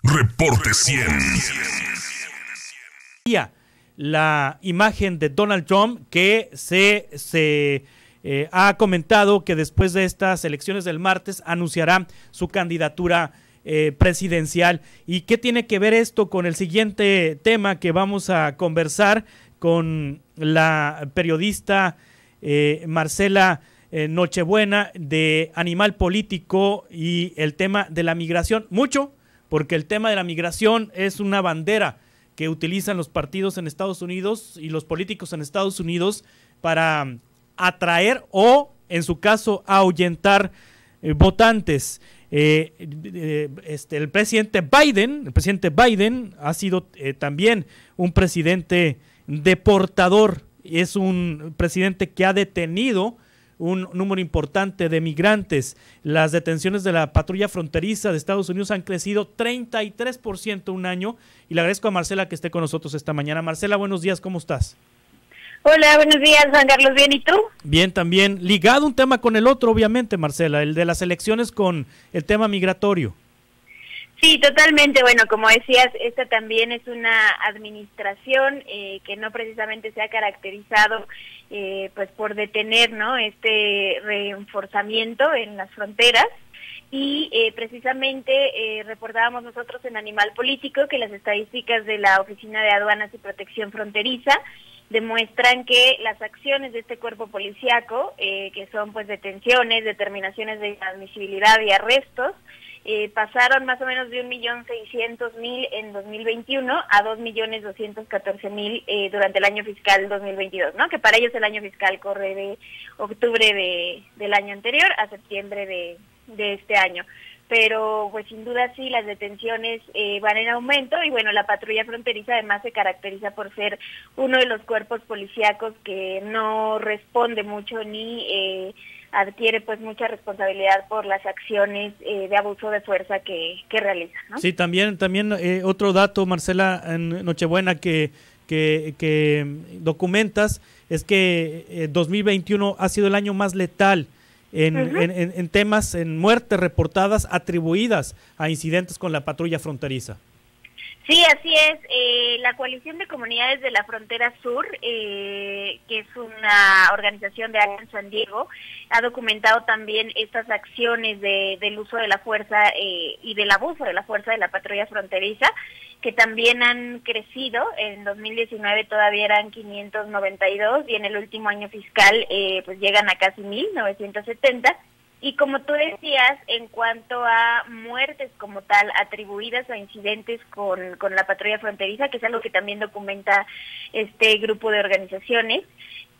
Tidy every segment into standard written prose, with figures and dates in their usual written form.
Reporte 100. La imagen de Donald Trump que se ha comentado que después de estas elecciones del martes anunciará su candidatura presidencial. ¿Y qué tiene que ver esto con el siguiente tema que vamos a conversar con la periodista Marcela Nochebuena de Animal Político y el tema de la migración? Mucho, porque el tema de la migración es una bandera que utilizan los partidos en Estados Unidos y los políticos en Estados Unidos para atraer o, en su caso, ahuyentar votantes. El presidente Biden ha sido también un presidente deportador. Es un presidente que ha detenido un número importante de migrantes. Las detenciones de la patrulla fronteriza de Estados Unidos han crecido 33% un año, y le agradezco a Marcela que esté con nosotros esta mañana. Marcela, buenos días, ¿cómo estás? Hola, buenos días, Juan Carlos, ¿bien y tú? Bien, también. Ligado un tema con el otro, obviamente, Marcela, el de las elecciones con el tema migratorio. Sí, totalmente. Bueno, como decías, esta también es una administración que no precisamente se ha caracterizado pues por detener, ¿no?, este reforzamiento en las fronteras. Y precisamente reportábamos nosotros en Animal Político que las estadísticas de la Oficina de Aduanas y Protección Fronteriza demuestran que las acciones de este cuerpo policíaco, que son pues detenciones, determinaciones de inadmisibilidad y arrestos, pasaron más o menos de 1.600.000 en 2021 a 2.214.000 durante el año fiscal 2022, ¿no? Que para ellos el año fiscal corre de octubre del año anterior a septiembre de este año. Pero pues sin duda sí, las detenciones van en aumento, y bueno, la patrulla fronteriza además se caracteriza por ser uno de los cuerpos policíacos que no responde mucho ni adquiere pues mucha responsabilidad por las acciones de abuso de fuerza que realiza, ¿no? Sí, también otro dato, Marcela Nochebuena, que documentas, es que 2021 ha sido el año más letal en temas, en muertes reportadas atribuidas a incidentes con la patrulla fronteriza. Sí, así es. La Coalición de Comunidades de la Frontera Sur, que es una organización de acá en San Diego, ha documentado también estas acciones del uso de la fuerza y del abuso de la fuerza de la patrulla fronteriza, que también han crecido. En 2019 todavía eran 592 y en el último año fiscal pues llegan a casi 1.970. Y como tú decías, en cuanto a muertes como tal atribuidas a incidentes con la patrulla fronteriza, que es algo que también documenta este grupo de organizaciones,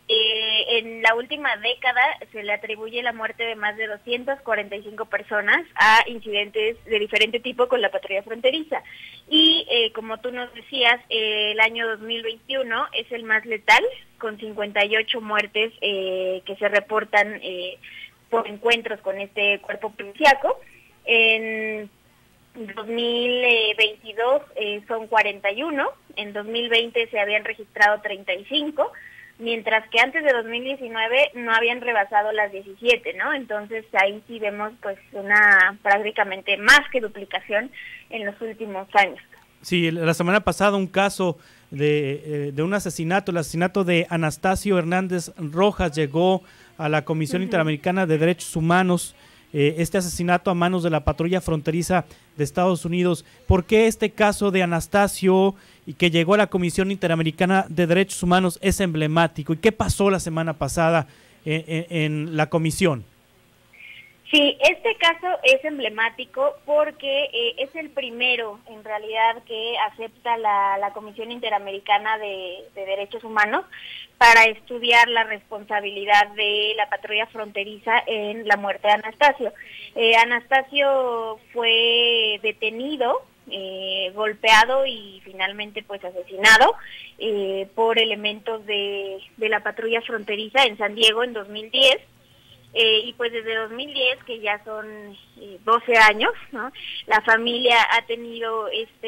en la última década se le atribuye la muerte de más de 245 personas a incidentes de diferente tipo con la patrulla fronteriza. Y como tú nos decías, el año 2021 es el más letal, con 58 muertes que se reportan por encuentros con este cuerpo policíaco. En 2022 son 41, en 2020 se habían registrado 35, mientras que antes de 2019 no habían rebasado las 17, ¿no? Entonces ahí sí vemos pues una prácticamente más que duplicación en los últimos años. Sí, la semana pasada un caso de un asesinato, el asesinato de Anastasio Hernández Rojas, llegó a la Comisión Interamericana de Derechos Humanos, este asesinato a manos de la patrulla fronteriza de Estados Unidos. ¿Por qué este caso de Anastasio y que llegó a la Comisión Interamericana de Derechos Humanos es emblemático? ¿Y qué pasó la semana pasada en la comisión? Sí, este caso es emblemático porque es el primero, en realidad, que acepta la Comisión Interamericana de Derechos Humanos para estudiar la responsabilidad de la patrulla fronteriza en la muerte de Anastasio. Anastasio fue detenido, golpeado y finalmente pues asesinado por elementos de la patrulla fronteriza en San Diego en 2010. y pues desde 2010, que ya son 12 años, ¿no? La familia ha tenido esta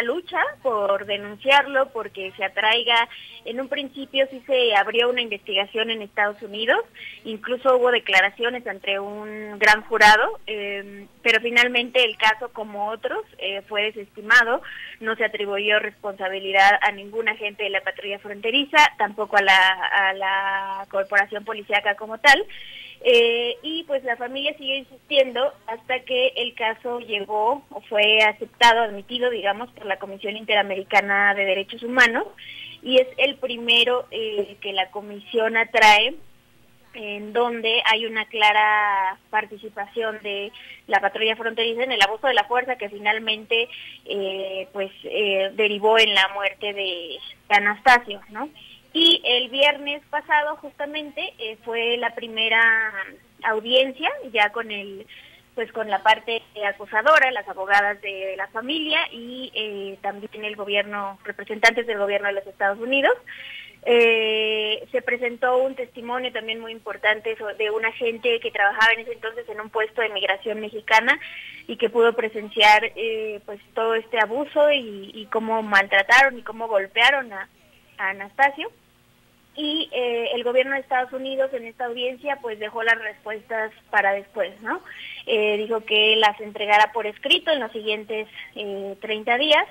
lucha por denunciarlo, porque se atraiga. En un principio sí se abrió una investigación en Estados Unidos, incluso hubo declaraciones ante un gran jurado, pero finalmente el caso, como otros, fue desestimado. No se atribuyó responsabilidad a ningún agente de la patrulla fronteriza, tampoco a la corporación policíaca como tal, y pues la familia sigue insistiendo hasta que el caso llegó o fue aceptado, admitido, digamos, por la Comisión Interamericana de Derechos Humanos, y es el primero que la comisión atrae, en donde hay una clara participación de la patrulla fronteriza en el abuso de la fuerza, que finalmente derivó en la muerte de Anastasio, ¿no? Y el viernes pasado justamente fue la primera audiencia, ya con la parte acusadora, las abogadas de la familia y también el gobierno, representantes del gobierno de los Estados Unidos. Se presentó un testimonio también muy importante de un agente que trabajaba en ese entonces en un puesto de migración mexicana y que pudo presenciar todo este abuso y cómo maltrataron y cómo golpearon a Anastasio. Y el gobierno de Estados Unidos en esta audiencia pues dejó las respuestas para después, ¿no? Dijo que las entregara por escrito en los siguientes 30 días.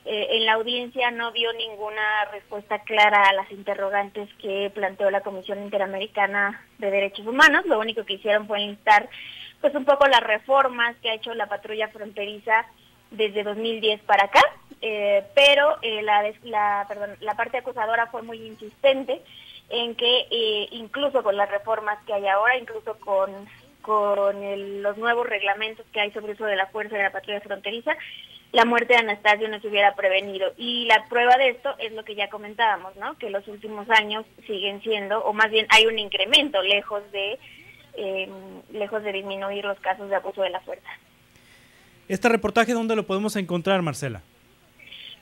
En la audiencia no dio ninguna respuesta clara a las interrogantes que planteó la Comisión Interamericana de Derechos Humanos. Lo único que hicieron fue enlistar pues un poco las reformas que ha hecho la patrulla fronteriza desde 2010 para acá, pero la parte acusadora fue muy insistente en que incluso con las reformas que hay ahora, incluso con los nuevos reglamentos que hay sobre uso de la fuerza de la patrulla fronteriza, la muerte de Anastasio no se hubiera prevenido. Y la prueba de esto es lo que ya comentábamos, ¿no? Que los últimos años siguen siendo, o más bien hay un incremento lejos de disminuir los casos de abuso de la fuerza. ¿Este reportaje dónde lo podemos encontrar, Marcela?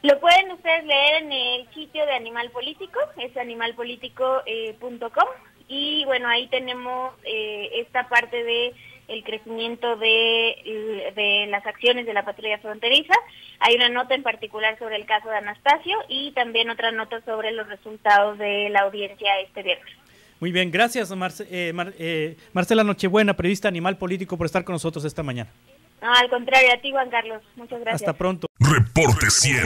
Lo pueden ustedes leer en el sitio de Animal Político, es animalpolitico.com, y bueno, ahí tenemos esta parte de el crecimiento de las acciones de la patrulla fronteriza. Hay una nota en particular sobre el caso de Anastasio y también otra nota sobre los resultados de la audiencia este viernes. Muy bien, gracias Marcela Nochebuena, periodista Animal Político, por estar con nosotros esta mañana. No, al contrario, a ti, Juan Carlos. Muchas gracias. Hasta pronto. Reporte 100.